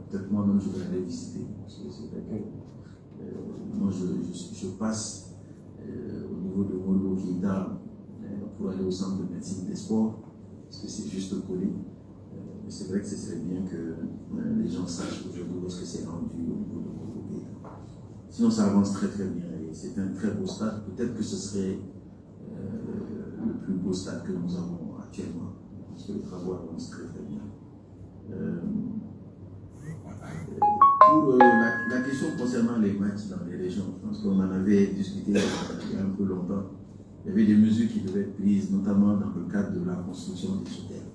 peut-être moi-même je vais aller visiter. Parce que c'est vrai que moi je passe au niveau de Molo Keita pour aller au centre de médecine des sports, parce que c'est juste collé. Mais c'est vrai que ce serait bien que les gens sachent aujourd'hui où est-ce que c'est rendu au niveau de Molo Keita. Sinon ça avance très très bien et c'est un très beau stade. Peut-être que ce serait le plus beau stade que nous avons actuellement, parce que les travaux avancent très très bien. Pour la question concernant les matchs dans les régions, je pense qu'on en avait discuté il y a un peu longtemps. Il y avait des mesures qui devaient être prises, notamment dans le cadre de la construction des hôtels.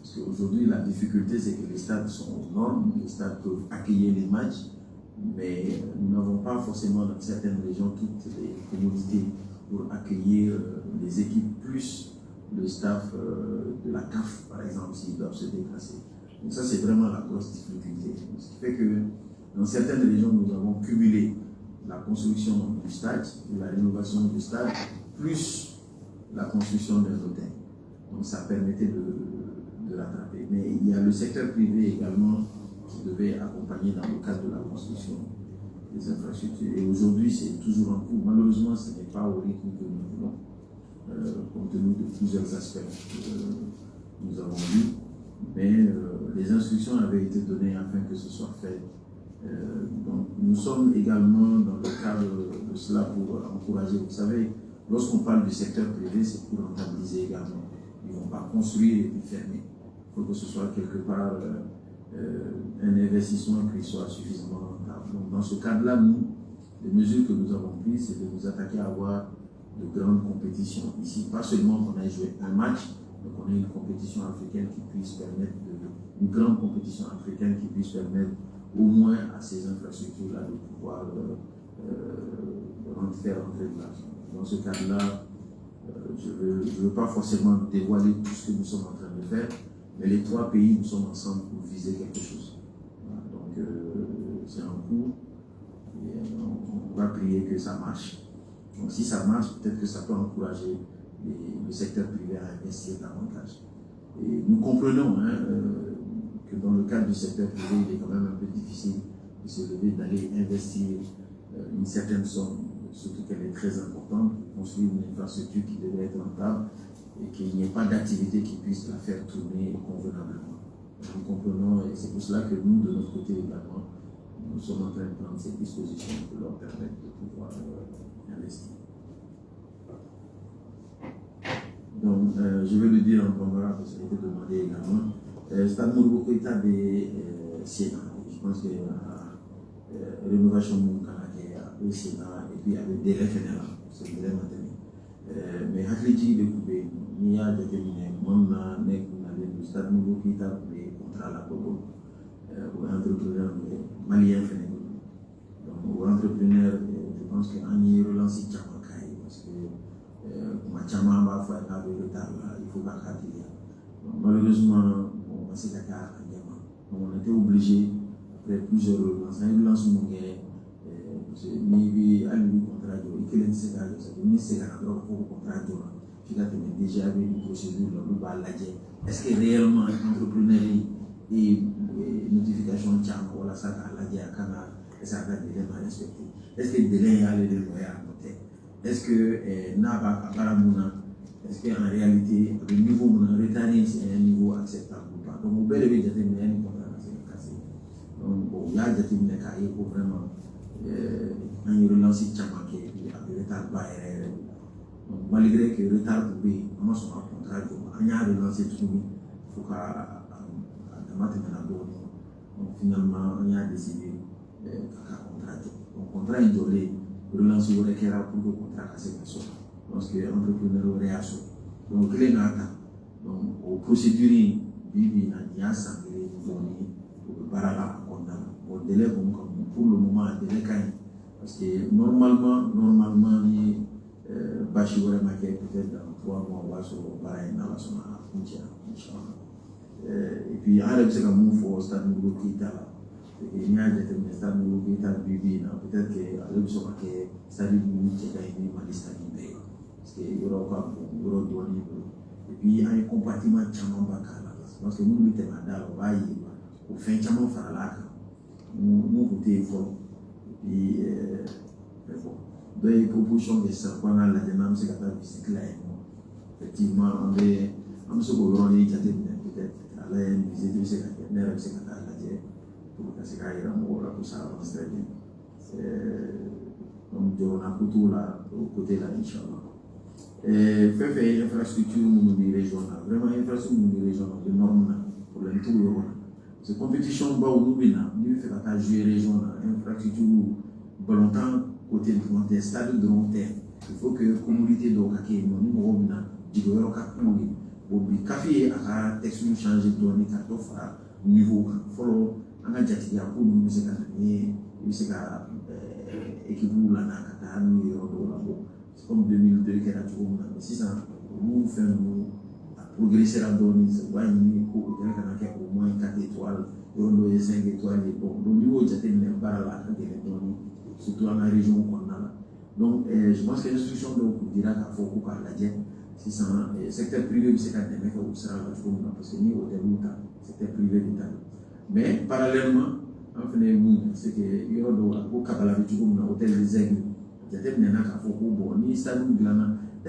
Parce qu'aujourd'hui, la difficulté, c'est que les stades sont aux normes, les stades peuvent accueillir les matchs, mais nous n'avons pas forcément dans certaines régions toutes les commodités pour accueillir les équipes, plus le staff de la CAF, par exemple, s'ils doivent se déplacer. Donc ça, c'est vraiment la grosse difficulté. Ce qui fait que dans certaines régions, nous avons cumulé la construction du stade, la rénovation du stade, plus la construction des hôtels. Donc ça permettait de rattraper. Mais il y a le secteur privé également qui devait accompagner dans le cadre de la construction des infrastructures. Et aujourd'hui, c'est toujours en cours. Malheureusement, ce n'est pas au rythme que nous voulons, compte tenu de plusieurs aspects que nous avons vus. Mais les instructions avaient été données afin que ce soit fait. Donc nous sommes également dans le cadre de cela pour encourager. Vous savez, lorsqu'on parle du secteur privé, c'est pour rentabiliser également. Ils ne vont pas construire et puis fermer. Il faut que ce soit quelque part un investissement qui soit suffisamment rentable. Donc dans ce cadre-là, nous, les mesures que nous avons prises, c'est de nous attaquer à avoir de grandes compétitions. Ici, pas seulement qu'on ait joué un match, donc on a une compétition africaine qui puisse permettre, une grande compétition africaine qui puisse permettre au moins à ces infrastructures-là de pouvoir faire entrer de l'argent. Dans ce cadre-là, je ne veux pas forcément dévoiler tout ce que nous sommes en train de faire, mais les trois pays, nous sommes ensemble pour viser quelque chose. Voilà, donc c'est en cours et on va prier que ça marche. Donc si ça marche, peut-être que ça peut encourager le secteur privé à investir davantage. Et nous comprenons que dans le cadre du secteur privé, il est quand même un peu difficile de se lever, d'aller investir une certaine somme, surtout qu'elle est très importante, pour construire une infrastructure qui devrait être rentable et qu'il n'y ait pas d'activité qui puisse la faire tourner convenablement. Nous comprenons et c'est pour cela que nous, de notre côté également, nous sommes en train de prendre ces dispositions pour leur permettre de pouvoir investir. Donc, je vais le dire en Bambara parce que ça a été demandé également. Stade Molo Keita des Sénat. Je pense que la rénovation de avec Sénat et puis avec des référents, c'est le délai maintenu. Mais Hakliti de Koubé, il y a déterminé, moi, le Stade Molo Keita pour les contrats à la Bobo, ou entrepreneurs maliens. Donc, aux entrepreneurs, je pense qu'on y relance Tchamakai parce que Tchama va faire un retard là, il faut pas qu'il malheureusement, on va se cacher à Niama. On était obligé, après plusieurs relances, une relance mondiale, ni à lui contrat, il est c'est le ministère a droit au contrat. Il a déjà eu une procédure, le bal est-ce que réellement entrepreneur et notification de Tchama, voilà ça, la dia à Canal, et ça va délai à respecter. Est-ce que le délai a les loyers à noter? Est-ce que Naba Baramuna, est-ce qu'en réalité, le niveau de retard, c'est un niveau acceptable ou pas? Donc, vous pouvez le dire, mais il y a une contradiction. Donc, il y a des gens qui pour vraiment un relance de Tchamaké, avec le retard bas. Donc, malgré que le retard pour payer, on a son contrat, il y a relancé tout le monde, il faut qu'à maintenant, donc finalement, on a décidé qu'à contrat. Donc, contrat est donné. Relance au requérant pour le contrat à ces personnes. Parce que l'entrepreneur aurait à ça. Donc, les nata. Donc, aux procédures, il y a ça qui est donné pour le barara à condamner. Au délai, pour le moment, un délai quand même. Parce que normalement, il Bachi aurait marqué peut-être dans 3 mois, on va se barrer dans la zone à frontière. Et puis, il y a un peu de mouvement au stade Molo Keita. Il y a des stades Molo Keita Bibi, peut-être que le stade Molo Keita est un stade Bibi. Parce qu'il y aura pas de douane. Et puis, il y a un compartiment de Tchama Bakala. Parce que nous, nous sommes dans le bail, au fin de Tchama Faralaka. mon côté fort. Et puis, donc, les propositions de ça, quand on a la demande, c'est qu'on a visité là. Effectivement, on se peut-être, à la visite, c'est qu'on a visité pour que ça aille pour ça avance très bien. Donc, on a plutôt là, au côté là, Inch'Allah. Faire infrastructure régionale, vraiment infrastructure régionale, de normes pour le tout. C'est compétition, nous faisons la jouer régionale, infrastructure, longtemps, côté de stade de long terme. Il faut que la communauté de Okake, nous avons café à texte changer de données, niveau, follow, on a déjà dit à vous, nous sommes équivalent à la c'est comme 2002 qui a toujours mais si ça nous fait progresser la donne c'est quoi une au moins 4 étoiles et 5 étoiles et bon au niveau de la barre là surtout dans la région qu'on a là donc je pense que l'instruction donc dira qu'il faut qu'on parle là si ça secteur privé c'est quand même que ça va toujours parce que ni hôtel ou secteur privé d'État mais parallèlement en fait c'est que il y a au Kabbalah toujours un hôtel des aigles est-ce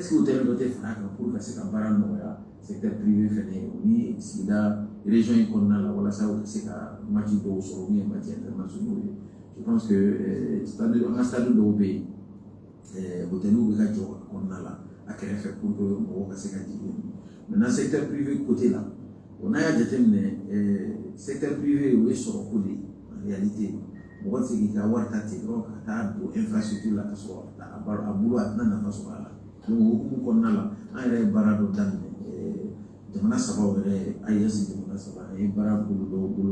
que l'hôtel doit être pour que c'est un parent secteur privé ni si la région qu'on a là voilà ça c'est un match de sur bien match international je pense que on a stade de pays hôtel où on a là à créer fait pour que on va se maintenant secteur privé côté là on a déterminé secteur privé où est sur le côté en réalité moi c'est qu'il y a infrastructure là que soit à boulot à n'a pas soit là donc on a là un barado dan jamana saba wɛrɛ ayesi jamana saba a ye baara bolo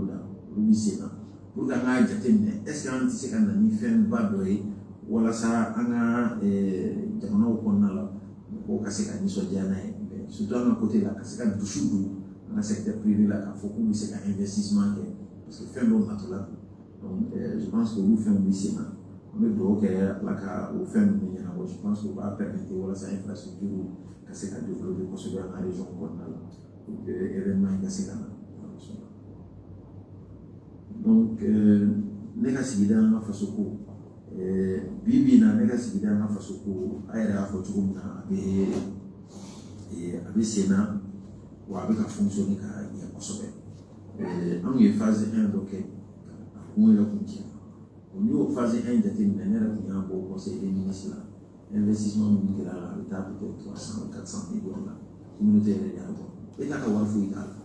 da olu bi sen na pour que an k'a jateminɛ est ce que an tɛ se ka na ni fɛnba dɔ ye walasa an ka jamanaw kɔnɔna la mɔgɔw ka se ka nisɔndiya n'a ye surtout an ka côté la ka se ka dusu don an ka secteur privé la k'a fɔ k'u bɛ se ka investissement kɛ parce que fɛn dɔw natɔla don donc je pense que olu fɛnw bɛ sen na an bɛ dugawu kɛ ala ka o fɛn ninnu ɲɛnabɔ je pense que o b'a permettre walasa infrastructure ka se ka développer kosɛbɛ an ka région kɔnɔna la pour que événement in ka se ka na donc ne ka sigida an ka faso ko bi bi in na ne ka sigida an ka faso ko a yɛrɛ y'a fɔ cogo min na a bɛ sen na wa a bɛ ka fonctionner ka ɲɛ kosɛbɛ anw ye phase 1 dɔ kɛ a kun yɛrɛ kun tiɲɛ n'i y'o phase 1 jateminɛ ne yɛrɛ kun y'a bɔ conseil des ministres la investissement minnu kɛra la a bɛ taa peut-être 300-400 millions la communauté yɛrɛ de y'a bɔ État ka wari foyi t'a la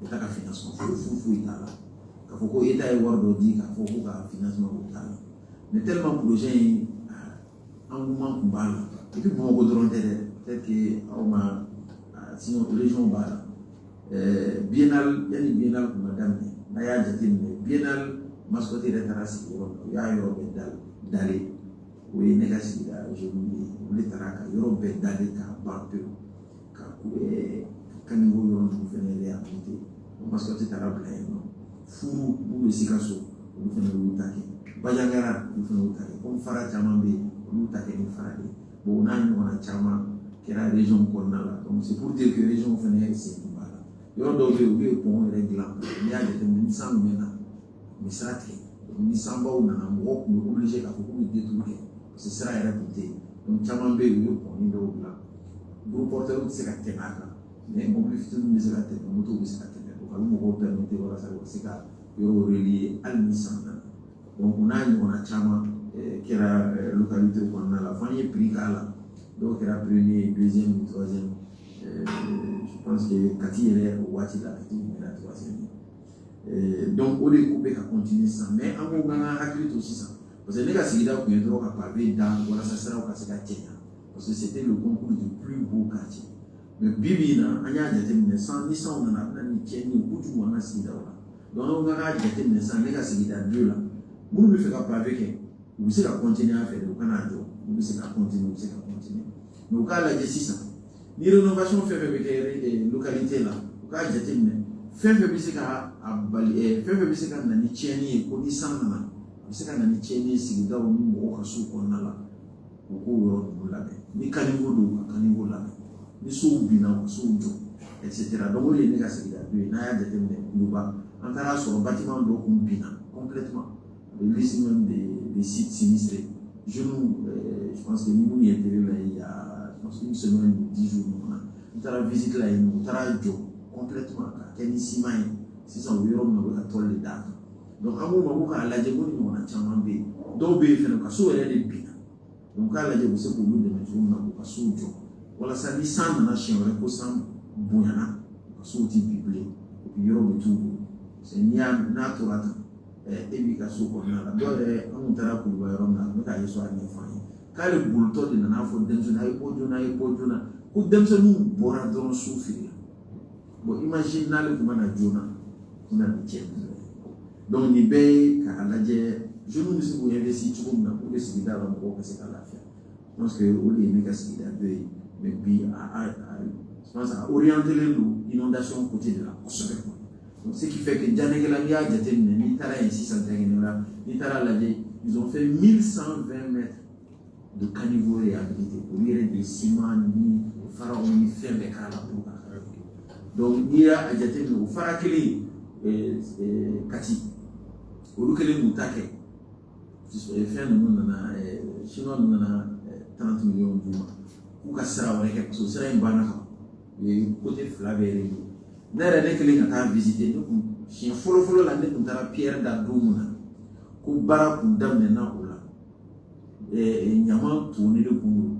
État ka financement foyi t'a la k'a fɔ ko État ye wari dɔ di k'a fɔ ko ka financement o t'a la mais tellement projet in engouement kun b'a la et puis Bamakɔ dɔrɔn tɛ dɛ peut-être que aw ma sinon région b'a la biennale yanni biennale kun ka daminɛ n'a y'a jateminɛ biennale mascotte yɛrɛ taara sigi yɔrɔ min u y'a yɔrɔ bɛɛ dalen o ye ne ka sigida jeune ye olu taara ka yɔrɔ bɛɛ dalen k'a ban pewu ka kaniko yɔrɔ ninnu fɛnɛ réhabilité o mascotte taara bila yen nɔ furu mun bɛ Sikaso olu fɛnɛ y'u ta kɛ Bajangara olu fɛnɛ y'u ta kɛ comme fara caman bɛ yen olu ta kɛ ni fara de ye bon o n'a ɲɔgɔnna caman kɛra région kɔnɔna la donc c'est pour dire que région fɛnɛ sen kun b'a la yɔrɔ dɔw bɛ yen u bɛ pont yɛrɛ dilan n'i y'a jateminɛ ni san mɛnna u bɛ sira tigɛ ni sanbaw nana mɔgɔw tun bɛ obligé k'a fɔ k'u bɛ détour kɛ parce que sira yɛrɛ tun tɛ yen donc caman bɛ yen u ye pont dɔw dilan gros porteurs tɛ se ka tɛmɛ a kan mais mobili fitininw bɛ se ka tɛmɛ moto bɛ se ka tɛmɛ donc a bɛ mɔgɔw permettre walasa u ka se ka yɔrɔ relier hali ni san nana donc o n'a ɲɔgɔnna caman kɛra localité kɔnɔna la fo an ye prix k'a la dɔw kɛra premier deuxième troisième je pense que Kati yɛrɛ o waati la Kati tun kɛra troisième donc o de ko bɛ ka continuer sisan mais an ko k'an ka hakili to sisan parce que ne ka sigida tun ye dɔrɔn ka pavé da walasa siraw ka se ka cɛɲa parce que c'était le concours du plus beau quartier mais bi bi in na an y'a jateminɛ ni sanw nana a bɛna ni tiɲɛni ye kojugu an ka sigidaw la donc an k'a jateminɛ sisan ne ka sigida 2 la minnu bɛ fɛ ka pavé kɛ u bɛ se ka continuer a fɛ de u kana jɔ u bɛ se ka continuer mais u k'a lajɛ sisan ni rénovation fɛn fɛn bɛ kɛ localité la u k'a jateminɛ fɛn fɛn bɛ se ka bali fɛn fɛn bɛ se ka na ni tiɲɛni ye ko ni san nana a bɛ se ka na ni tiɲɛni ye sigidaw ni mɔgɔw ka so kɔnɔna la u k'o yɔrɔ ninnu labɛn ni kaniko don ka kaniko labɛn ni sow binna u ka sow jɔ etc donc o de ye ne ka sigida 2 ye n'a y'a jateminɛ Kuluba an taara sɔrɔ bâtiment dɔ kun binna complètement liste même des sites sinistrés. Je pense que nous y était là il y a, je pense, une semaine ou 10 jours. Nous avons visité là, nous avons complètement. Kenissima, si ça veut dire qu'on a toll les dates. Donc, à un moment où on a dit qu'on a chamé bé, donc bé fait le cas où elle est bien. Donc, à la dit c'est pour nous de mettre on a beaucoup sous jour. Voilà, ça dit sans na chien, on a pas sans bouillana, sous type biblé, et puis yoro tout. C'est nia naturel. Et puis qu'à sous qu'on a là. Donc, on t'a pour le voyage là, mais qu'à y soit ni famille. Quand le boulot de nana faut demser na ipojuna, ou demser nous bora dans souffrir. Bon, imagine là le comment on a Jonah, on a dit donc ni bé car la je nous dis vous investir tout comme pour que ce qu'il a dans mon c'est à la fin. Je pense que au lieu de ce qu'il a deux mais puis je pense à orienter l'inondation côté de la côte. Donc ce qui fait que Janek la Via j'étais ni tara ici sans là ni tara la ils ont fait 1120 mètres de caniveau réhabilité pour lire des ciments ni pharaon ni faire des calas pour donc il y a ajate no farakeli kati olukele mutake fait no na chinois na 30 millions d'euros ou ka sara wala ke so sara mbana ka e côté flavere na ra ne kele ka visiter no chien folo la ne tara pierre da dumuna ku bara ku damne na ola nyama tuni de ku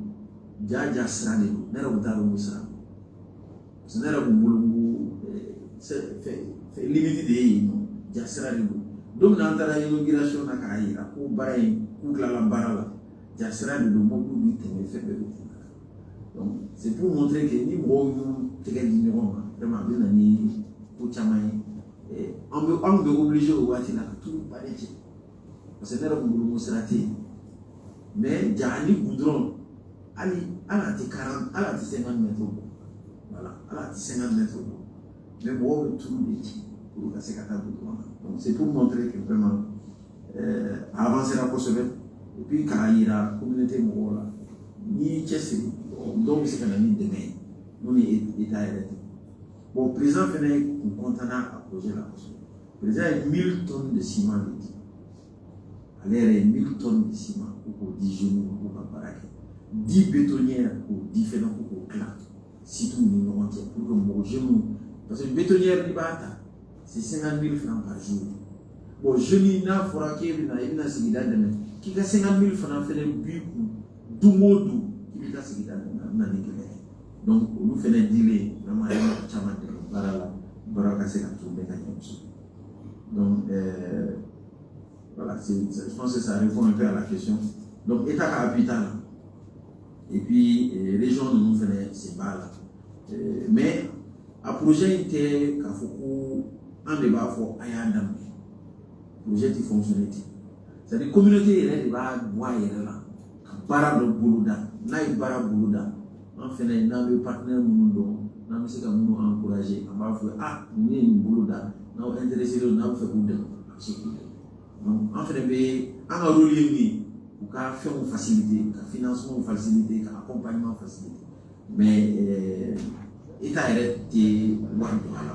jaja sara ne na ra utaro musara ce n'est pas c'est limité de jasira donc dans la inauguration na kaira ko baray ko la barala jasira de mobu ni teme fait donc c'est pour montrer que ni bo tege ni vraiment bien ni pour chamay on est obligé au wati la tout parler parce que n'est pas pour srati mais jani goudron ali ala ti 40 ala ti 50 mètres. Voilà, à 50 mètres. Mais bon, tout le pour casser la donc c'est pour montrer que vraiment avancer la poste et puis quand il y a la communauté morale, ni Chelsea, donc c'est qu'on a mis demain, nous est arrêté. Bon, le président venait pour contenant à projet la poste. Le président a 1000 tonnes de ciment. Alors, 1000 tonnes de ciment pour 10 genoux, pour baraque, 10 bétonnières pour différents pour clan. Si tout le monde pour que mon genou, parce que bétonnière c'est 50 000 francs par jour. Bon, je n'ai pas foraké, qui a 50 000 francs fait le but du mot qui a 50 000 francs. Donc, nous faisons dealer, vraiment, donc, voilà, je pense que ça répond un peu à la question. Donc, État capital. Et puis, les gens nous faisaient ces balles. Mais, à projet était qu'à Foucault, un débat pour Ayadam. Projet qui fonctionnait. C'est-à-dire, la communauté est là, là. Bara de Boulouda, Naï Bara Boulouda. En fait, il y a un partenaire Moundo, il y a un encouragé. On va faire, ah, nous sommes Boulouda, nous sommes intéressés, nous sommes fait Boulouda. Donc, en fait, on a relié. Pour faire une facilité, un financement facilité, un accompagnement facilité. Mais l'État est voilà.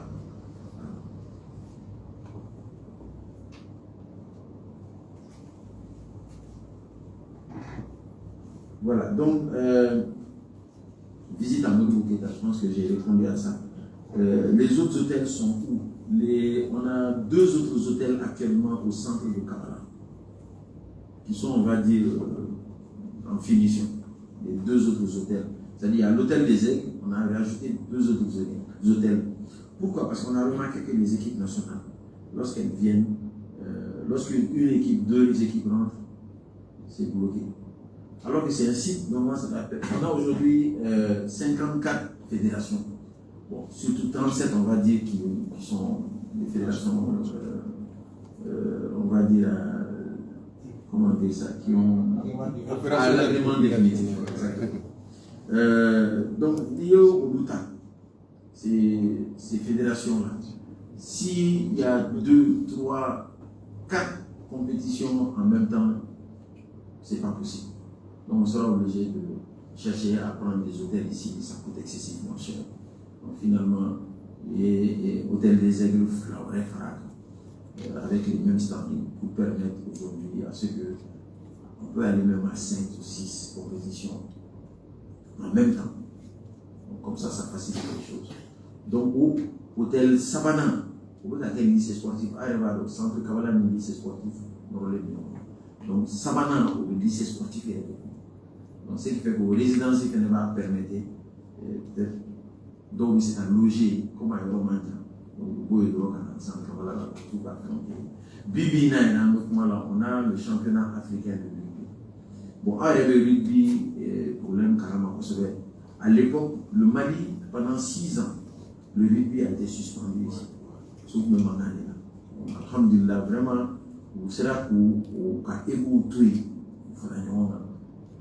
Voilà, donc visite à Moudou-Boketa, je pense que j'ai répondu à ça. Les autres hôtels sont où? On a 2 autres hôtels actuellement au centre de Kabbalah, qui sont, on va dire, en finition. Les 2 autres hôtels. C'est-à-dire, à l'hôtel des Aigles, on a rajouté 2 autres hôtels. Pourquoi? Parce qu'on a remarqué que les équipes nationales, lorsqu'elles viennent, lorsqu'une équipe, 2 équipes rentrent, c'est bloqué. Alors que c'est un site, normalement, ça va faire. On a aujourd'hui 54 fédérations. Bon, surtout 37, on va dire, qui sont des fédérations, on va dire, comment dire ça, qui ont l'agrément définitif. Donc, lié au Luta, ces fédérations-là, s'il y a 2, 3, 4 compétitions en même temps, c'est pas possible. Donc, on sera obligé de chercher à prendre des hôtels ici, ça coûte excessivement cher. Donc, finalement, les hôtels des Aigles, Flower, avec les mêmes standings pour permettre aujourd'hui à ce que on peut aller même à 5 ou 6 compétitions en même temps. Donc, comme ça facilite les choses. Donc, au hôtel Savannah, au lycée sportif, au centre Kabbalah, le lycée sportif, donc Savannah, au lycée sportif, donc ce qui fait que résidence ne va permettre peut-être donc c'est à loger comme à Romain. Donc vous pouvez voir dans le centre Kabbalah, tout va faire. Bibi on a le championnat africain de rugby. Bon, le rugby, problème carrément, à l'époque, le Mali, pendant 6 ans, le rugby a été suspendu ici. Sauf même en année là. Donc, alhamdulillah, vraiment, vous serez au Kaébou Toui,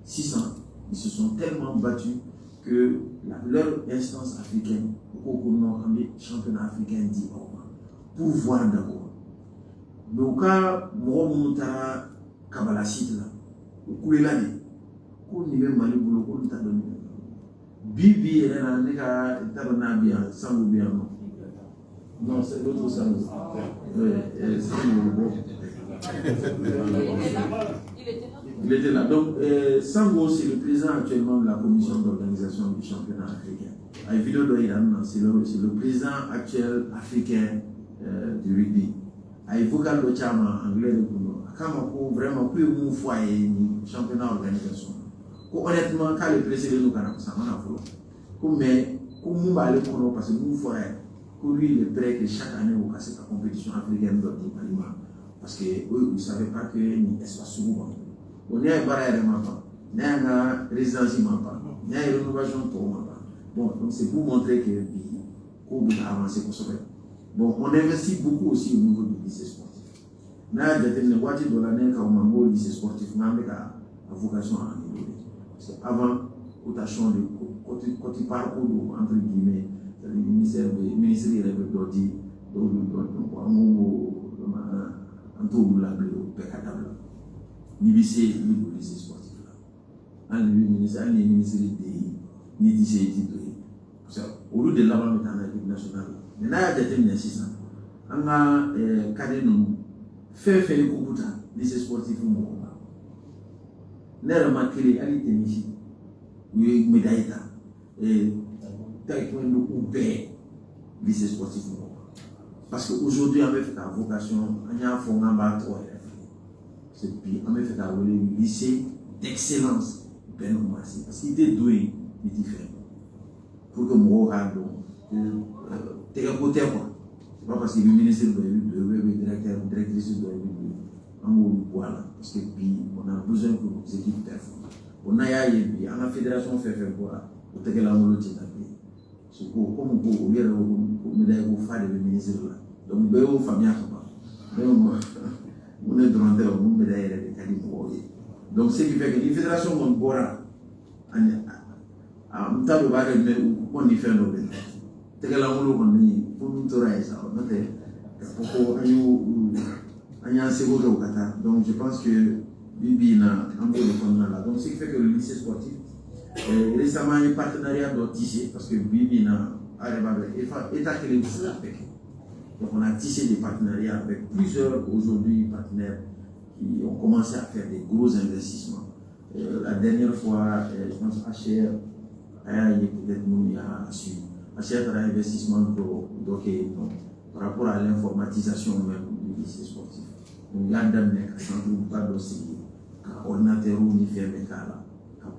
6 ans, ils se sont tellement battus que leur instance africaine, au championnat africain dit pour voir d'abord. Mais au cas, moi, mon Kabbalah site là, au Kouélani, au niveau Mali, au niveau Bibi, elle a un tabanabi, sans oublier un nom. Non, c'est l'autre Sango. Il était là. Donc, Sango, c'est le président actuellement de la commission d'organisation du championnat africain. C'est le président actuel africain du rugby. Il faut qu'elle le chama anglais de Kuno. Quand vraiment plus mon foyer championnat d'organisation. Honnêtement, quand le président nous canons ça, on a fait. Mais comme nous allons pour parce que nous foyer, pour lui il est prêt que chaque année on casse la compétition africaine d'autres parlement. Parce que eux, ils ne savaient pas que ni espace souvent. On est à barrière de pas, ni à résidence pas, ni à rénovation pour pas. Bon, donc c'est pour montrer que qu'on peut avancer pour ça. Bon, on investit beaucoup aussi au niveau du lycée sportif. Là, il y a des boîtiers de l'année quand on a au lycée sportif, on a vocation à améliorer. Parce qu'avant, quand tu parles entre guillemets, le ministère il avait dit, en tout cas, le lycée sportif là. Le ministère des ni lycée au lieu de l'avant dans l'équipe nationale. Maintenant, il y a des gens qui on a cadre nous fait beaucoup de lycée sportif au Moko. N'a remarqué les alités ici. Oui, médaille et taekwondo ou bé lycée sportif au Moko. Parce qu'aujourd'hui, on a fait la vocation, on a fait un bateau. C'est puis on a fait un lycée d'excellence. Parce qu'il était doué, il était fait. Pour que moi, t'es à côté quoi. C'est pas parce que le ministre le directrice doit voilà. Parce que puis on a besoin que nos équipes performent. On a la fédération fait voilà. Pour que la molo tient c'est comme pour dire au médaille au faire le ministre là. Donc béo famille comme on est dans le médaille de Kalimbo. Donc ce qui fait que les fédérations ont bora on t'a mais on y fait nos donc je pense que Bibi n'a un peu de là. Donc ce qui fait que le lycée sportif récemment un partenariat doit tisser parce que Bibi n'a état que les donc on a tissé des partenariats avec plusieurs aujourd'hui partenaires qui ont commencé à faire des gros investissements. La dernière fois, je pense HR peut-être nous y a su. HR a un investissement par rapport à l'informatisation même du lycée sportif. Donc il y a des centres où pas d'osciller, ordinateur ou ni fermé là,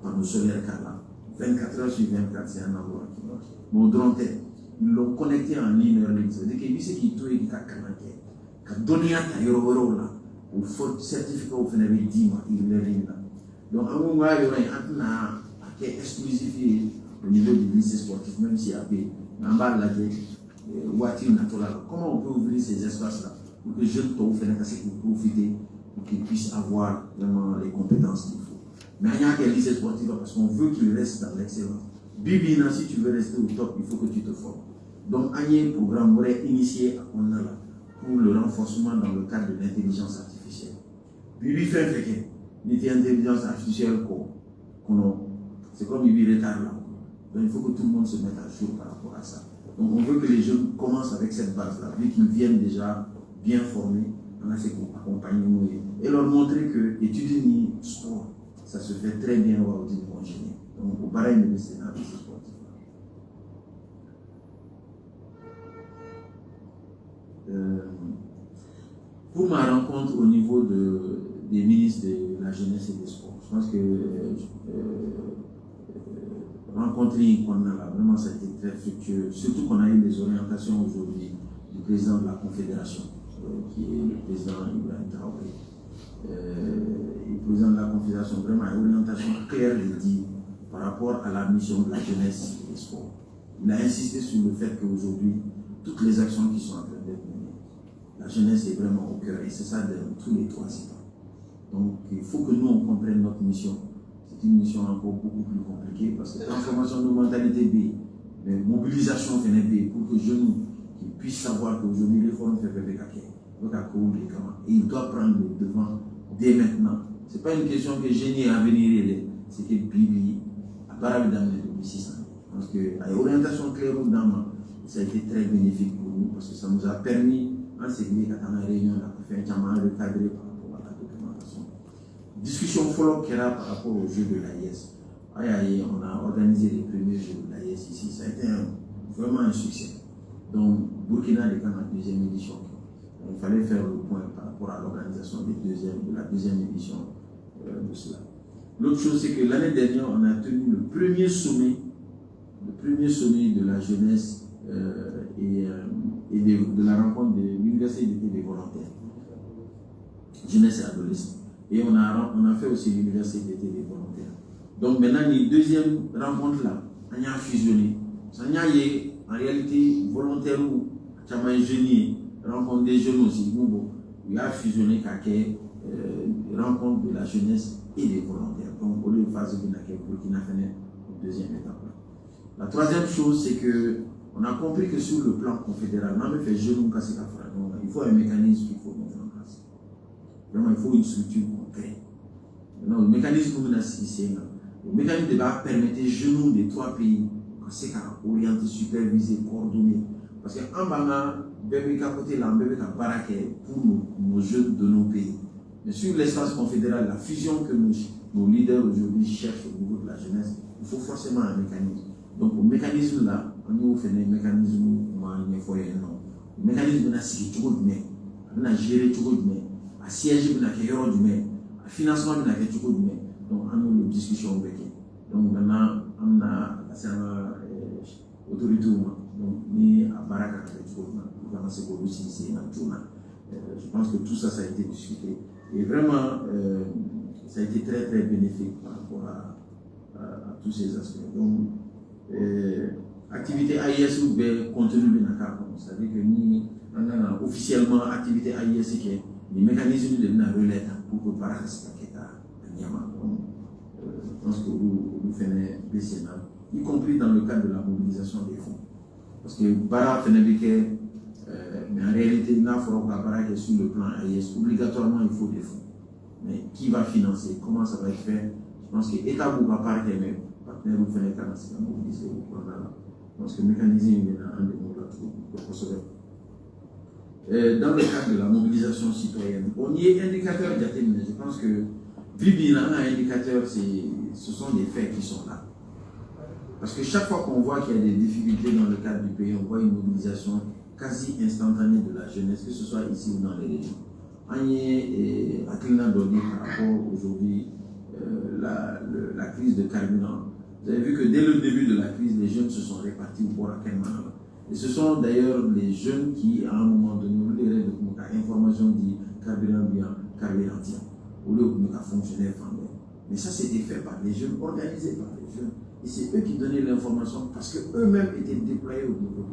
panneau solaire là, 24 heures sur 24 c'est un endroit qui marche. Mon drone ils l'ont connecté en ligne. C'est-à-dire que lui c'est qui tout est qui a connecté, qui a donné à ta yoro là, ou faut certificat au final 10 mois il est là. Donc à un moment il y aura un exclusif au niveau du lycée sportif, même s'il y a un bar là, comment on peut ouvrir ces espaces-là pour que les jeunes puissent profiter, pour qu'ils puissent avoir vraiment les compétences qu'il faut. Mais il y a un lycée sportif parce qu'on veut qu'il reste dans l'excellence. Bibi, si tu veux rester au top, il faut que tu te formes. Donc, il y a un programme initié pour le renforcement dans le cadre de l'intelligence artificielle. Bibi fait l'intelligence artificielle, c'est comme Bibi retard là. Donc il faut que tout le monde se mette à jour par rapport à ça. Donc on veut que les jeunes commencent avec cette base-là, vu qu'ils viennent déjà bien formés, on a fait accompagner et leur montrer que étudier ni sport, ça se fait très bien au niveau ingénieur. Donc, au pareil, nous c'est dans ce sportif. Pour ma rencontre au niveau des ministres de la jeunesse et des sports, je pense que rencontrer qu'on a là, vraiment ça a été très fructueux, surtout qu'on a eu les orientations aujourd'hui du président de la Confédération, qui est le président Ibrahim Traoré. Le président de la Confédération, vraiment, une orientation claire et dit par rapport à la mission de la jeunesse et des sports. Il a insisté sur le fait qu'aujourd'hui, toutes les actions qui sont en train d'être menées, la jeunesse est vraiment au cœur, et c'est ça dans tous les 3 ans. Donc, il faut que nous, on comprenne notre mission. C'est une mission encore beaucoup plus compliquée, parce que transformation de mentalité B, mais mobilisation fait B, pour que les jeunes puissent savoir qu'aujourd'hui, les formes fait PPKK. Et il doit prendre le devant dès maintenant. Ce n'est pas une question que génie à venir, c'est que Bibi a pas d'amener depuis 6 ans. Parce que l'orientation claire au Dama, ça a été très bénéfique pour nous, parce que ça nous a permis, en sécurité, quand on a réunion, on a fait un camarade de cadre par rapport à la documentation. Discussion follow qui era par rapport au jeu de l'AIS. On a organisé les premiers jeux de l'AIS ici, ça a été vraiment un succès. Donc, Burkina est en 2e édition. Il fallait faire le point par rapport à l'organisation de la 2e édition de cela. L'autre chose, c'est que l'année dernière, on a tenu le premier sommet de la jeunesse et de la rencontre de l'université des volontaires, jeunesse et adolescents. Et on a fait aussi l'université des volontaires. Donc maintenant, les 2e rencontre là, on a fusionné. Ça y est, en réalité, volontaire ou jeunes, rencontre des jeunes aussi, il a fusionné avec rencontre de la jeunesse et des volontaires. Donc, au lieu de faire ce qu'il a fait en 2e étape. La 3e chose, c'est qu'on a compris que sur le plan confédéral, on a fait jeunes il faut un mécanisme qu'il faut mettre en place. Vraiment, il faut une structure concrète. Maintenant, le mécanisme de base permettait jeunes des 3 pays à orienter, superviser, coordonner. Parce qu'en Banga, côté là, pour nos jeunes de nos pays. Mais sur l'espace confédéral, la fusion que nos leaders aujourd'hui cherchent au niveau de la jeunesse, il faut forcément un mécanisme. Donc, au mécanisme là, on a fait un mécanisme, le mécanisme c'est tout le monde, on a géré tout le monde, à siège, on a fait du monde, à financement, on a fait tout le monde. Donc, on a une discussion avec eux. Donc, maintenant, on a autorité. Donc, ni à Baraka, je pense que tout ça, ça a été discuté. Et vraiment, ça a été très très bénéfique par rapport à tous ces aspects. Donc, activité AIS ou contenu de Nakar, c'est-à-dire que nous, on a officiellement activité AIS qui est les mécanismes de la relève pour que Baraka se paquette à Niama. Je pense que vous faites des y compris dans le cadre de la mobilisation des fonds. Parce que Bara fait mais en réalité, il faut que Bara est sur le plan AIS. Obligatoirement, il faut des fonds. Mais qui va financer? Comment ça va être fait? Je pense que l'État va pas mais partenaire vous fait la mobiliser au plan là. Je pense que le mécanisme est un des mots là pour recevoir. Dans le cadre de la mobilisation citoyenne, on y est indicateur d'atteindre. Je pense que Bibi, un indicateur, ce sont des faits qui sont là. Parce que chaque fois qu'on voit qu'il y a des difficultés dans le cadre du pays, on voit une mobilisation quasi instantanée de la jeunesse, que ce soit ici ou dans les régions. On y est à donné par rapport aujourd'hui la crise de carburant. Vous avez vu que dès le début de la crise, les jeunes se sont répartis au bord à Kenman. Et ce sont d'ailleurs les jeunes qui, à un moment donné, les règles de information dit carburant bien, carburant tient, au lieu de fonctionner. Mais ça, c'était fait par les jeunes, organisé par les jeunes. Et c'est eux qui donnaient l'information parce qu'eux-mêmes étaient déployés au niveau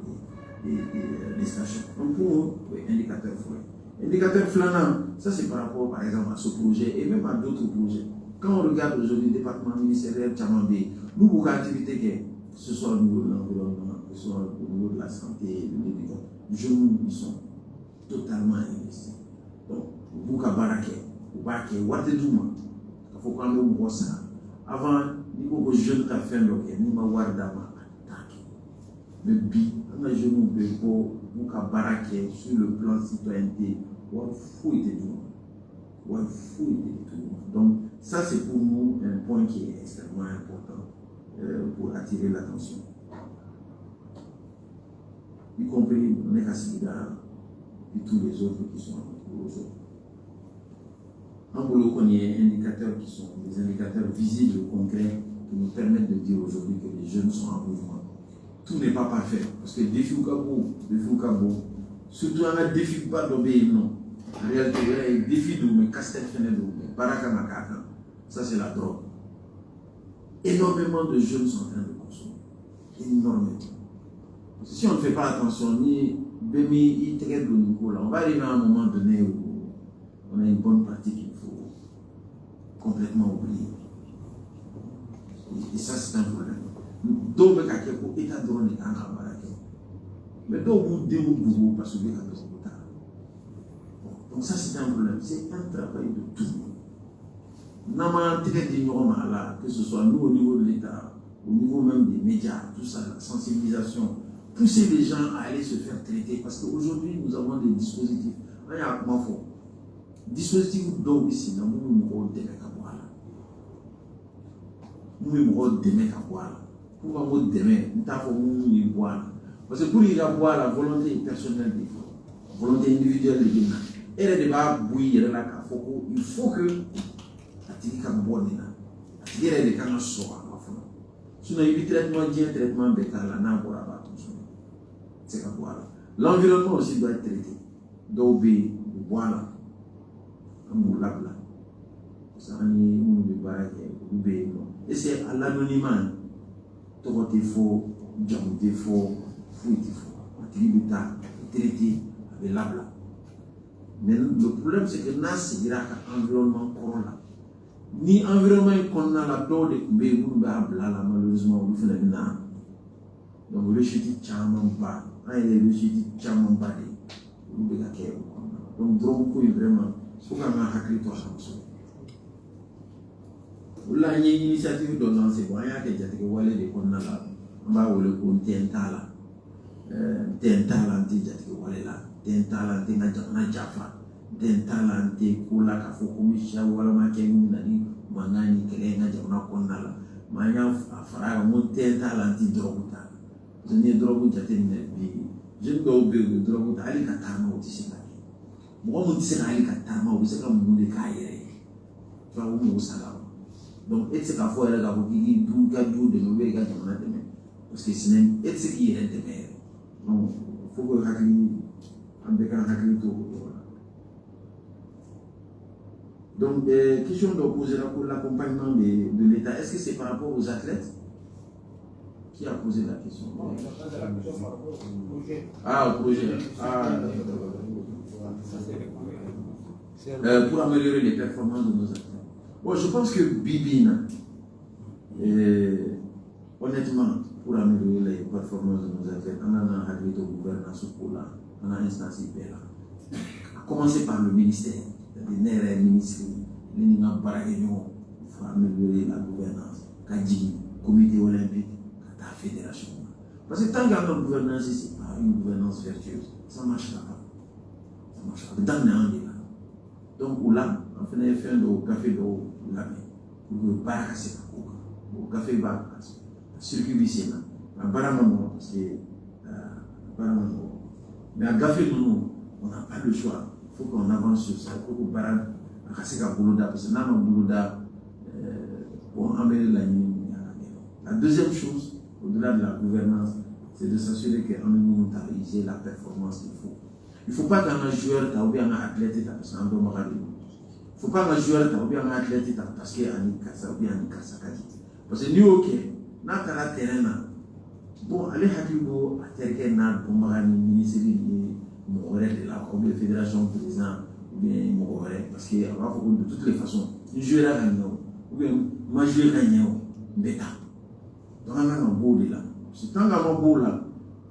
des stations. Donc pour eux, oui, indicateur flanant. Indicateur flanant, ça c'est par rapport par exemple à ce projet et même à d'autres projets. Quand on regarde aujourd'hui le département ministériel Tchamambé, nous, beaucoup d'activités, que ce soit au niveau de l'environnement, que ce soit au niveau de la santé, de l'éducation, les jeunes, ils sont totalement investis. Donc, beaucoup de baraké, Ouatedouma, il faut qu'on le voit ça. Avant, il faut que les jeunes fassent un local, nous, Ouardama, attaqué. Le bi, les jeunes, pour baraquer sur le plan citoyenneté, ou fou était tout. Donc, ça, c'est pour nous un point qui est extrêmement important pour attirer l'attention. Y compris Nekasida et tous les autres qui sont aujourd'hui. En Bolo, il y a des indicateurs qui sont des indicateurs visibles, concrets, qui nous permettent de dire aujourd'hui que les jeunes sont en mouvement. Tout n'est pas parfait, parce que le défi au Cabo, surtout un défi pas d'obéir, non. En réalité, il y a un défi de mes casse-tête fenêtres, ça c'est la drogue. Énormément de jeunes sont en train de consommer. Énormément. Si on ne fait pas attention, on va arriver à un moment donné où on a une bonne pratique qu'il faut complètement oublier. Et ça, c'est un problème. Donc, ça, c'est un problème. C'est un travail de tout le monde. Que ce soit nous au niveau de l'État, au niveau même des médias, tout ça, la sensibilisation, pousser les gens à aller se faire traiter. Parce qu'aujourd'hui, nous avons des dispositifs. Il y a un dispositif d'eau ici, nous avons des mecs à boire. Nous avons des mecs à boire. Pour avoir des mecs, nous avons boire. Parce que pour y avoir la volonté personnelle des gens, la volonté individuelle des gens, elle est pas bouillir là, il faut que la télé soit bonne. La télé est quand on sort. Sinon, il y a un traitement bécal là, n'a pas à c'est comme voilà. L'environnement aussi doit être traité. D'obéir, voilà. Comme vous l'avez. Et c'est à l'anonymat. Tout est faux, diamant est faux, fou est faux. La tribu est traité avec l'abla. Mais le problème, c'est que Nas, c'est l'environnement corona. Ni environnement qu'on a la dose de Koubé, vous malheureusement, vous faites la donc le chiti tchaman ba, le chiti tchaman ba de, donc drogue est vraiment, faut qu'on a hacké toi ça. Là il y a une initiative de lancer, bon il y a que j'ai que walé de qu'on a là, on va le compter un talent anti j'ai que walé là, un talent anti na jafa, un talent anti kula kafu komisha wala makeni nani mangani kele na jona qu'on a là, manya afara monter un talent anti drogue. Je n'ai drogue de je ne peux pas drogue d'aller Katama au Tissémaki. Moi, je dis aller Katama au Tissémaki, je tu vas où ça donc, et c'est la fois là, qui d'où de mauvais gars parce que ce n'est ce qui est intérêt. Donc, il faut que Hakli, avec un Hakli tout. Donc, question de poser pour l'accompagnement de l'État, est-ce que c'est par rapport aux athlètes? Qui a posé la question? Ah, au projet. Pour améliorer les performances de nos athlètes. Bon, je pense que Bibina, honnêtement, pour améliorer les performances de nos athlètes, on a un agréé de gouvernance pour là, on a un instance hyper là. À commencer par le ministère, les ministres, les Nina Baragénion, il faut améliorer la gouvernance, Kadji, comité olympique. La fédération. Parce que tant qu'il y a une gouvernance ici, pas une gouvernance vertueuse, ça ne marchera pas. Ça ne marchera pas. Dans les là. Donc, là, on fait un café de la main. Pour ne pas casser la coca. Le café va casser. Le circuit ici, là. La baramamo, parce que. Mais à café, nous, on n'a pas le choix. Il faut qu'on avance sur ça. Il faut qu'on barame à casser la boulouda. Parce que là, la boulouda, pour améliorer la ligne. La deuxième chose, au-delà de la gouvernance, c'est de s'assurer qu'on a monétarisé la performance qu'il faut. Il ne faut pas qu'un joueur ou bien un athlète parce qu'il y a un bon Il ne faut pas qu'un joueur ou bien un athlète parce qu'il y a un kassa ou bien un kassa. Parce que nous, ok, nous avons un terrain. Bon, allez, Hakibo, à terre, pour ministre de la fédération président ou bien parce que de toutes les façons, un joueur a gagné ou bien moi je vais gagner bêta. Donc, on a un beau là. C'est tant qu'on a un beau là,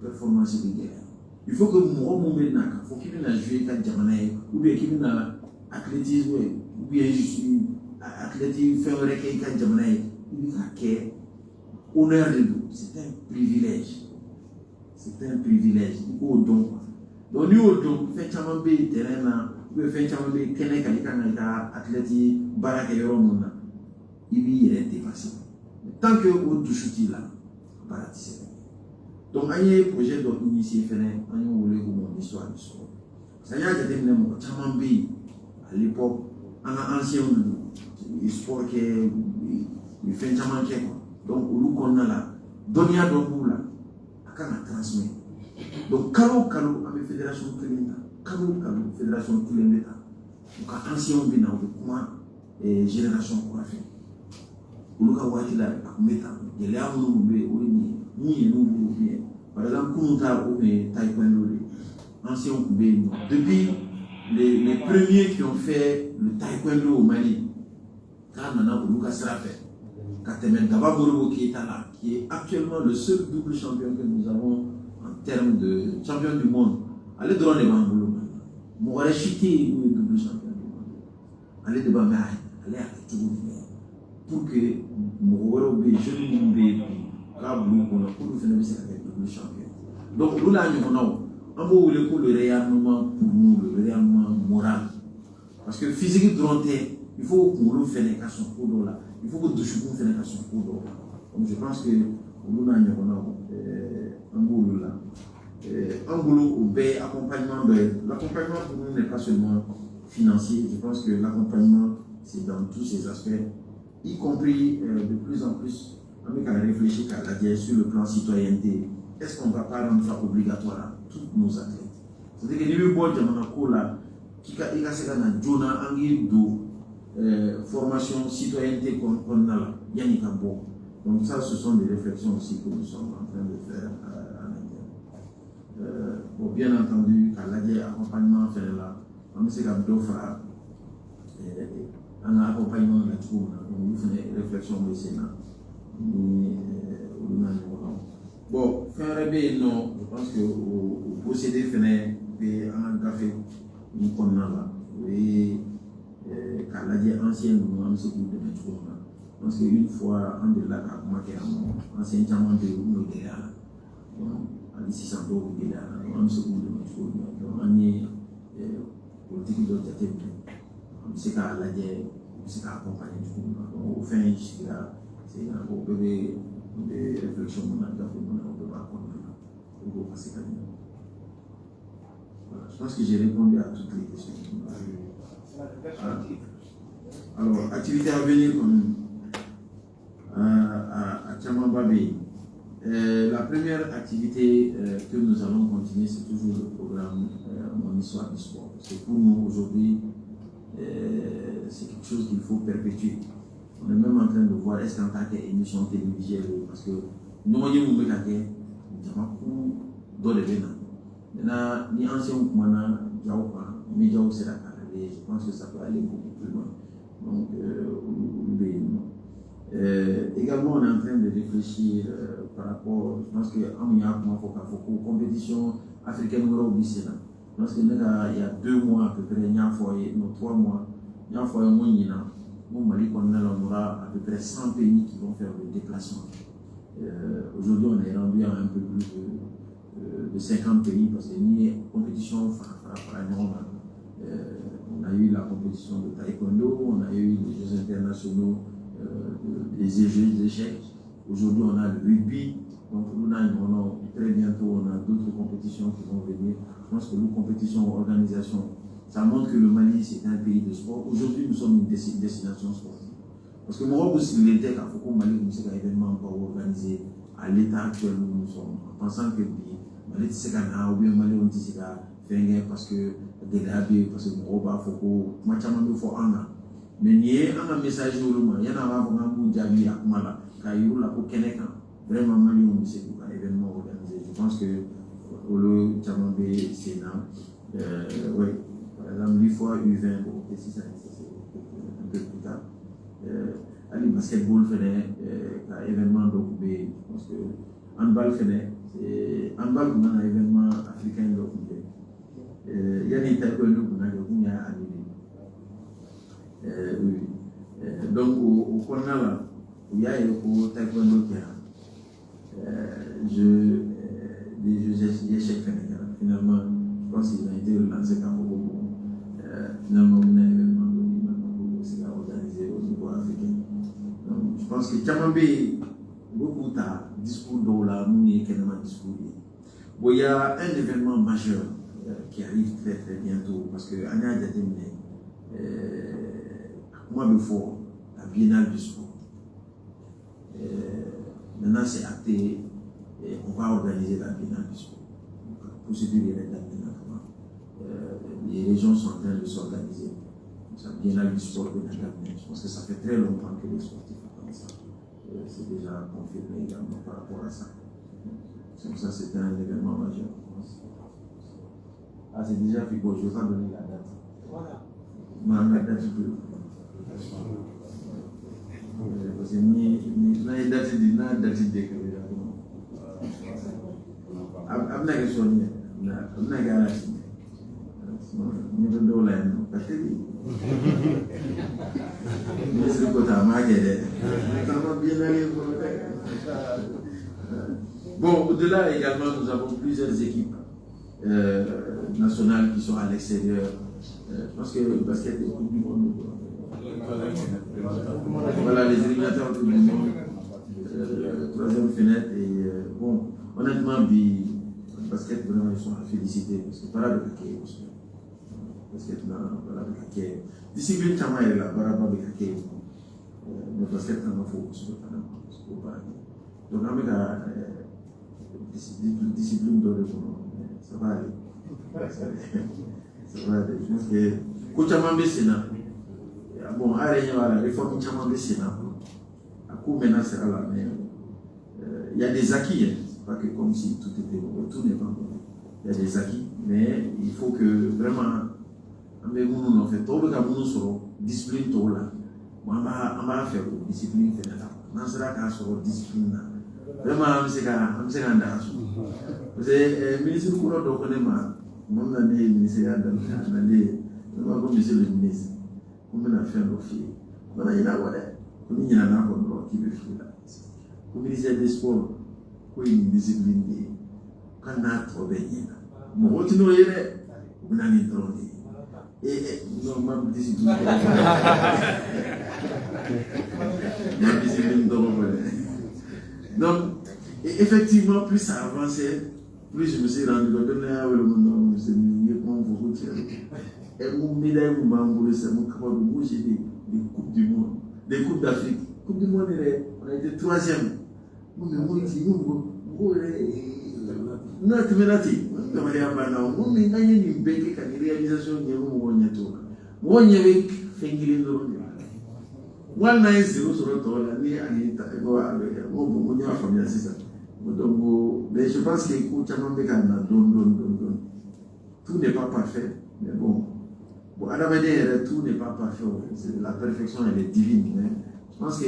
performance est guerre. Il faut que moi, mon il faut qu'il ait joué avec Jamanaï, ou bien qu'il ait athlétisme, ou bien athlétisme, faire un recueil avec Jamanaï, il y a honneur de nous. C'est un privilège. C'est un privilège. Donc, donc nous autres fait chaman be terrain na ou fait chaman be kene ka athlète baraka yoro na ibi yere dépasser tant que au touchuti là baratisé donc un projet donc initié fene on voulait que mon histoire du sport ça y a des dem mo chaman be à l'époque en ancien sport que il fait chaman que quoi donc au qu'on a là donia do là akana transmettre donc kalo avec fédération Clément kalo fédération Clément donc ancien bina de comment génération quoi fait uluka wati la akumeta yele amu be oni ni nous bien par exemple kunta ou taekwondo ancien be depuis les premiers qui ont fait le taekwondo au Mali quand maintenant uluka sera fait Katemen Daba Morobo qui est là, qui est actuellement le seul double champion que nous avons en termes de champion du monde. Allez devant les Bangolo. Mouare Chité est le double champion du monde. Allez devant Maï, allez à tout pour que Mouare Obé, je ne m'oublie pas, pour nous faire le double champion. Donc, nous l'avons pour le rayonnement pour nous, le rayonnement moral. Parce que physique dronté, il faut qu'on le fasse avec son cours là. Il faut que nous fassions faire son cours là. Donc je pense que nous avons un boulot là. Un boulot au B, accompagnement de. L'accompagnement pour nous n'est pas seulement financier. Je pense que l'accompagnement, c'est dans tous ces aspects, y compris de plus en plus, on a réfléchi à la dire sur le plan citoyenneté. Est-ce qu'on ne va pas rendre ça obligatoire à tous nos athlètes? C'est-à-dire que nous avons là, qui a fait Jona Angi do formation citoyenneté qu'on a là, Yannick Abo. Donc ça, ce sont des réflexions aussi que nous sommes en train de faire à l'intérieur. Bon, bien entendu, quand la accompagnement fait là, on sait qu'Abdo fera un accompagnement de la troupe, on fait des réflexions au Sénat. Bon, faire rêver, non, je pense que au procédé fait un café, nous connaissons là. Et quand la ancienne, nous avons ce groupe de métro. Parce qu'une fois, on est là, on s'est entièrement de nous derrière. On a 600 euros derrière. On a ce groupe de métro. On est politique de tête. On sait qu'à la guerre, on sait qu'à accompagner du coup. Au fin, c'est un peu de réflexion. On a fait, on peut pas comprendre. Je pense que j'ai répondu à toutes les questions. Alors, activité à venir comme à Tchamambabé. La première activité que nous allons continuer, c'est toujours le programme Mon histoire du sport. Parce que pour nous, aujourd'hui, c'est quelque chose qu'il faut perpétuer. On est même en train de voir est-ce qu'en tant qu'émission télévisuelle, parce que nous avons dit que nous avons dit maintenant, ni ancien Oumana, Diaou c'est la carrière. Je pense que ça peut aller beaucoup plus loin. Donc, également, on est en train de réfléchir par rapport, je pense qu'il y a une compétition africaine au Sénat. Je pense qu'il y a 2 mois à peu près, il y a 3 mois, il y a un mois, au Mali, on aura à peu près 100 pays qui vont faire le déplacement. Aujourd'hui, on est rendu à un peu plus de 50 pays parce qu'il y a une compétition on a eu la compétition de taekwondo, on a eu les Jeux internationaux, les Jeux d'échecs. Aujourd'hui, on a le rugby. Donc, très bientôt, on a d'autres compétitions qui vont venir. Je pense que nos compétitions, organisation, ça montre que le Mali, c'est un pays de sport. Aujourd'hui, nous sommes une destination sportive. Parce que moi, aussi, l'État, il faut que le Mali, c'est un événement pas organisé à l'état actuel où nous sommes, en pensant que le Mali, c'est un ou bien Mali, on dit que c'est parce que dégradé, parce que Moroba, faut que Machama, faut un an. Mais il y a un message au Luma, il y a un peu de Djabi à Kumala, car il y a un Keneka, vraiment Mali, on dit que c'est un événement organisé. Je pense que le Tchamambé, Sénat, oui, par exemple, l'IFOA U20, bon, c'est un peu plus tard. Le basketball fait un événement donc je pense que handball fait handball comme un événement africain donc il y a des taekwondo qu'on a donc il y a annulé oui donc au Kona là il y a le taekwondo qui a des jeux d'échecs finalement je pense qu'ils ont été relancés quand même. Finalement, on a un événement qui a organisé au niveau africain. Donc, je pense que Tchamambé, beaucoup de discours de la Mouni et discours. Bon, il y a un événement majeur qui arrive très très bientôt parce que Anya a terminé. Moi, before la Biennale du sport. Maintenant, c'est acté et on va organiser la Biennale du sport. La procédure est maintenant. Les régions sont en train de s'organiser. La Biennale du sport de je pense que ça fait très longtemps que les sportifs attendent ça. C'est déjà confirmé également par rapport à ça. Donc ça, c'est un événement majeur. Ah, c'est déjà fait. Bon, je vais vous donner la date. Voilà. Non, la date, je peux. Parce que ni date de abna ke sonye abna ga la ni do la no pateli ni se ko ta ma gede ça va bien aller bon, au-delà également nous avons plusieurs équipes nationales qui sont à l'extérieur. Je pense que le basket est au bout du monde. Voilà les éliminatoires du monde, troisième fenêtre et bon, honnêtement, le basket vraiment ils sont à féliciter parce que para de kake aussi. Basket là, para de kake. Discipline chama est là, para de kake. Le basket là, il faut aussi pas. Donc on a discipline de ça va aller. Ça va aller. Je pense que Kouchamambe Sénat. Bon, la réforme Tchamambé Sénat, à coup maintenant c'est à la mer. Il y a des acquis, hein. C'est pas que comme si tout était bon, tout n'est pas bon. Il y a des acquis, mais il faut que vraiment, on fait tout le monde sur discipline tout là. On va faire discipline fédérale. On sera qu'à sur discipline. Vraiment, on s'est qu'à parce que ministre du Courant donc on est mal. Mon année ministère d'année, on va comme monsieur le ministre. On a fait un office. On a une aware. On y a un accord qui veut faire là. Au ministère des Sports, où il y a une discipline. Quand on a trop bien, on continue à y aller. On a une trop bien. Et non, ma discipline. Ma discipline donc, effectivement, plus ça avançait, plus je me suis rendu compte que le monde c'est mieux qu'on vous retire. Et mon médaille, c'est mon capable de bouger des Coupes du Monde, des Coupes d'Afrique. Coupe du Monde, on a été troisième. Nous, mais je pense que tout n'est pas parfait, mais bon. Bon, à la manière, tout n'est pas parfait. La perfection, elle est divine. Mais je pense que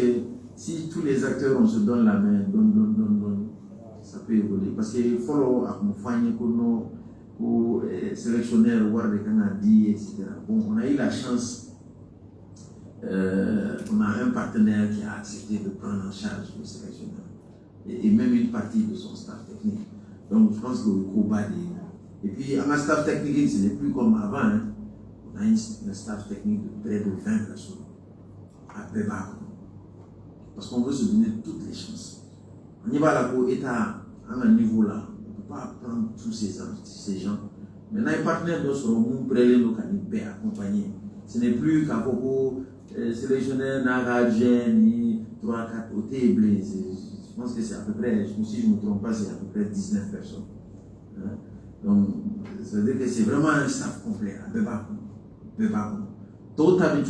si tous les acteurs, on se donne la main, ça peut évoluer. Parce qu'il faut accompagner pour sélectionner, voir des Canadiens, etc. Bon, on a eu la chance, on a un partenaire qui a accepté de prendre en charge le sélectionneur. Et même une partie de son staff technique. Donc, je pense que le combat et puis, un staff technique, ce n'est plus comme avant. Hein. On a un staff technique de près de 20 personnes à préparer. Parce qu'on veut se donner toutes les chances. On y va là pour État, à un niveau là, on ne peut pas prendre tous ces gens. Maintenant, les partenaires de ce monde prennent nos candidates accompagner. Ce n'est plus qu'à propos sélectionner Nagadjen, 3-4 côtés blés. Je pense que c'est à peu près, si je ne me trompe pas, c'est à peu près 19 personnes. Hein? Donc, ça veut dire que c'est vraiment un staff complet. Tout à fait,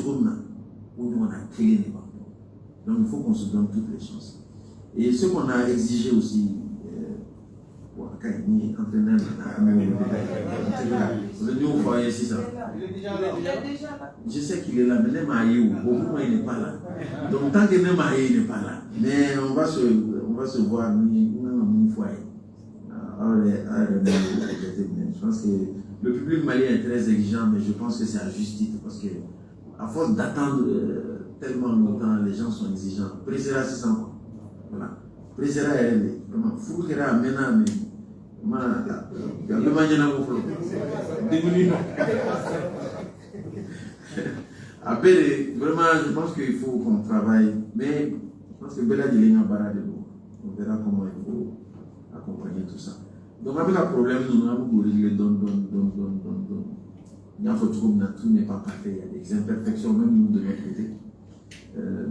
on a créé les banques. Donc, il faut qu'on se donne toutes les chances. Et ce qu'on a exigé aussi, pour Akaini, entraîneur, on va ici ça. Je sais qu'il est là, mais Nemaïou, beaucoup il n'est pas là. Donc, tant que Nemaïou n'est pas là, mais on va se voir une fois. Je pense que le public malien est très exigeant, mais je pense que c'est à juste titre parce que, à force d'attendre tellement longtemps, les gens sont exigeants. Président, c'est ça. Voilà. Président, vraiment, Fouquera, maintenant, Après, vraiment, je pense qu'il faut qu'on travaille, mais je pense que Bella Djelena Bara de nous, on verra comment il faut accompagner tout ça. Donc, avec le problème, nous avons régler il y a tout n'est pas parfait, il y a des imperfections, même nous de notre côté.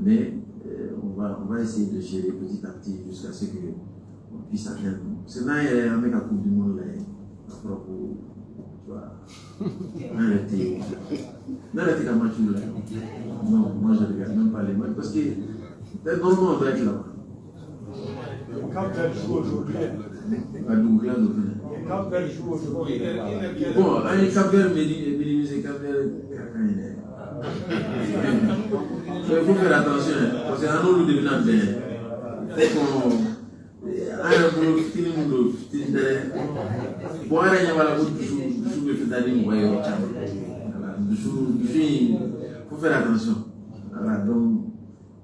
Mais on va essayer de gérer petit à petit jusqu'à ce qu'on puisse atteindre. C'est là, avec la Coupe du Monde, là, à propos, tu vois, arrêtez. N'arrêtez qu'à match là. Non, moi je ne regarde même pas les matchs parce que normalement on doit être là-bas. Cap-Vert joue aujourd'hui. À Douglas, Cap-Vert joue aujourd'hui. Bon, un Cap-Vert minimisé, Cap-Vert. Il faut faire attention, parce qu'un autre devenant bien. C'est qu'on. Bon, il y a la route il faut faire attention. Voilà, donc,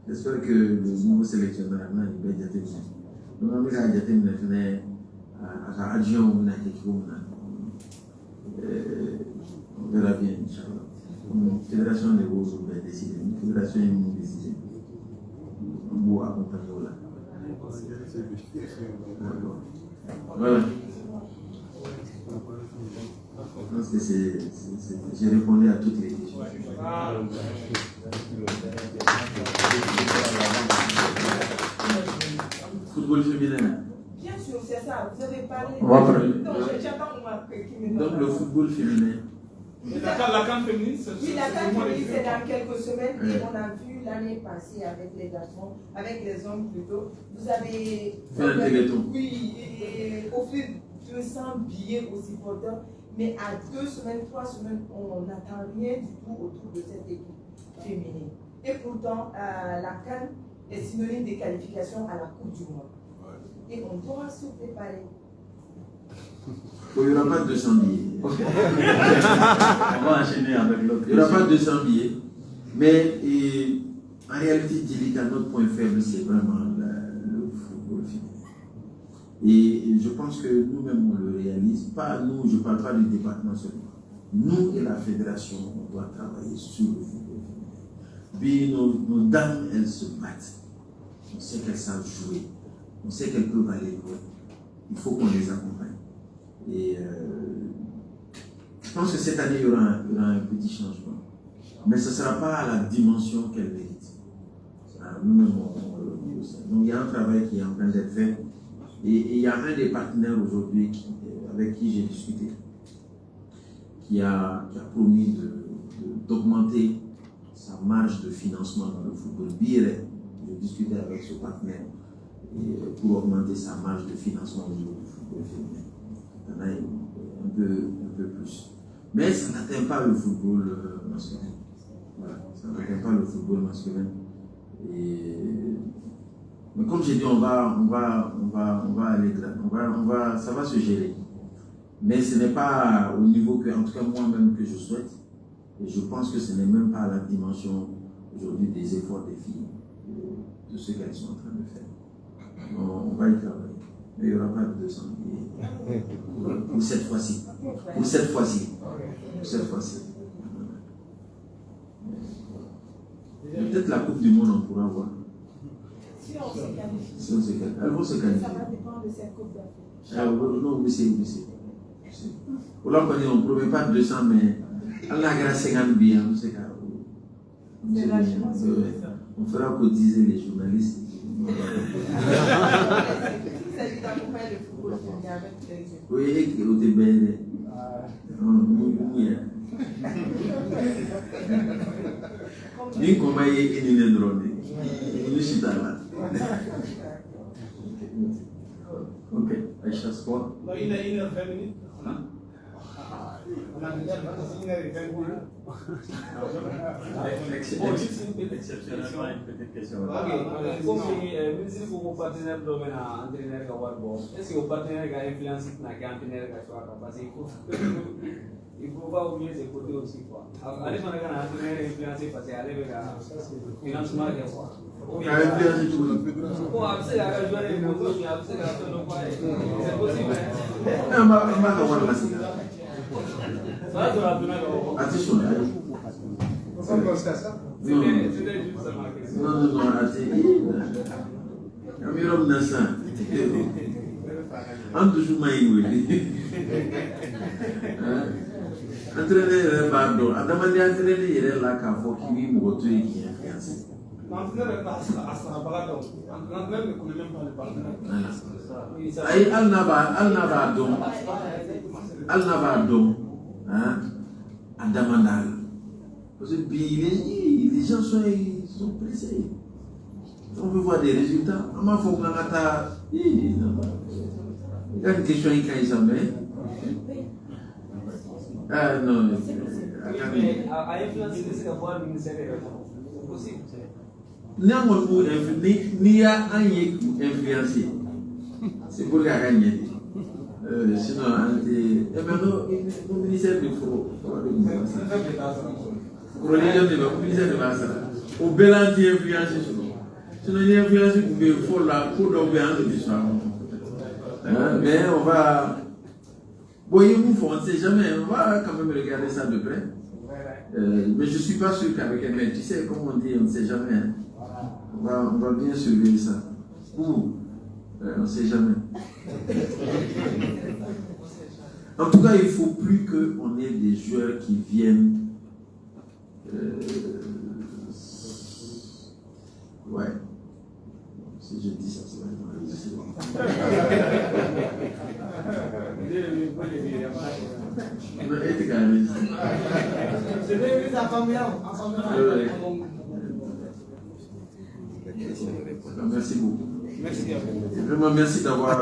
j'espère que le nouveau sélectionneur a bien été bien. Donc, on a été bien adjoint ou on verra bien, Inch'Allah. La fédération de Rose va décider. La fédération est décidée. On doit accompagner là. Voilà. Je pense que j'ai répondu à toutes les questions. Football féminin. Bien sûr, c'est ça. Vous avez parlé. Donc le football féminin. La CAN féminine, oui, la CAN féminine, c'est dans quelques semaines et on a vu l'année passée avec les garçons, avec les hommes plutôt. Vous avez offert 200 billets aux supporters, mais à 2 semaines, 3 semaines, on n'attend rien du tout autour de cette équipe féminine. Et pourtant, la CAN est synonyme de qualification à la Coupe du Monde. Et on doit se préparer. Il n'y aura pas de 200 billets. On va enchaîner avec l'autre. Il n'y aura pas de 200 billets. Mais en réalité, notre point faible, c'est vraiment le football féminin. Et je pense que nous-mêmes, on le réalise. Pas nous, je ne parle pas du département seulement. Nous et la fédération, on doit travailler sur le football féminin. Puis nos dames, elles se battent. On sait qu'elles savent jouer. On sait qu'elles peuvent aller loin. Il faut qu'on les accompagne. Et je pense que cette année, il y aura un petit changement. Mais ce ne sera pas à la dimension qu'elle mérite. Nous-mêmes, on le sait. Donc, il y a un travail qui est en train d'être fait. Et il y a un des partenaires aujourd'hui avec qui j'ai discuté, qui a promis d'augmenter sa marge de financement dans le football. J'ai discuté avec ce partenaire pour augmenter sa marge de financement au niveau du football féminin. Il y en a un peu plus. Mais ça n'atteint pas le football masculin. Voilà, ça n'atteint pas le football masculin. Mais comme j'ai dit, on va aller, ça va se gérer. Mais ce n'est pas au niveau que, en tout cas moi-même, que je souhaite. Et je pense que ce n'est même pas à la dimension aujourd'hui des efforts des filles, de ce qu'elles sont en train de faire. On va y travailler. Mais il n'y aura pas de 200 billets pour cette fois-ci. Pour cette fois-ci. Peut-être la Coupe du Monde, on pourra voir. Si on se qualifie. Elles vont se qualifier. Ça va dépendre de cette Coupe d'Afrique. Non, oui, c'est. On ne promet pas de 200, mais Allah a grâce 50 billets. On fera cotiser les journalistes. Oui, au début. Ni comment il est drôle. Il est là. Ok, Aïcha, quoi? Il a 20 minutes. Exceptionnellement, une petite question. Ministre pour mon partenaire domaine entraîneur est-ce que le partenaire a influencé entraîneur parce qu'il faut pas oublier ses côtés aussi quoi. Allez, on a un entraîneur influencé influencer parce qu'elle est avec financement de quoi. Influencer tout le monde. Bon, après, il y a joué les motos, mais après, il y a fait le quoi. C'est possible. Ça, tu vas donner le. Attention. C'était juste ça ma question. Non, Amirom Nassa. En toujours maïwe. Entraîneur Bando. Adamandi entraîneur il est là qu'à faut qu'il lui moto et qui influence. L'entraîneur est à Balado. L'entraîneur ne connaît même pas le partenaire. Aïe, Al Nabadon. Adamandal. Parce que les gens sont pressés. On veut voir des résultats. On m'a fait il y a une question qui est jamais. Ah non. Mais à influencer, c'est avoir le ministère des Relations. C'est possible. Ni a un influencé. C'est pour gagner. Sinon, le ministère du au Bélanti influencé. Sinon, il y a influencé pour la cour d'Obéance du soir. Mais on va. Voyez-vous, on ne sait jamais. On va quand même regarder ça de près. Mais je ne suis pas sûr qu'avec elle, mais tu sais, comme on dit, on ne sait jamais. Hein. On va bien surveiller ça. On ne sait jamais. En tout cas, il ne faut plus qu'on ait des joueurs qui viennent. Ouais. Si je dis ça, c'est vraiment. Merci beaucoup. Merci à vous. Vraiment, merci d'avoir.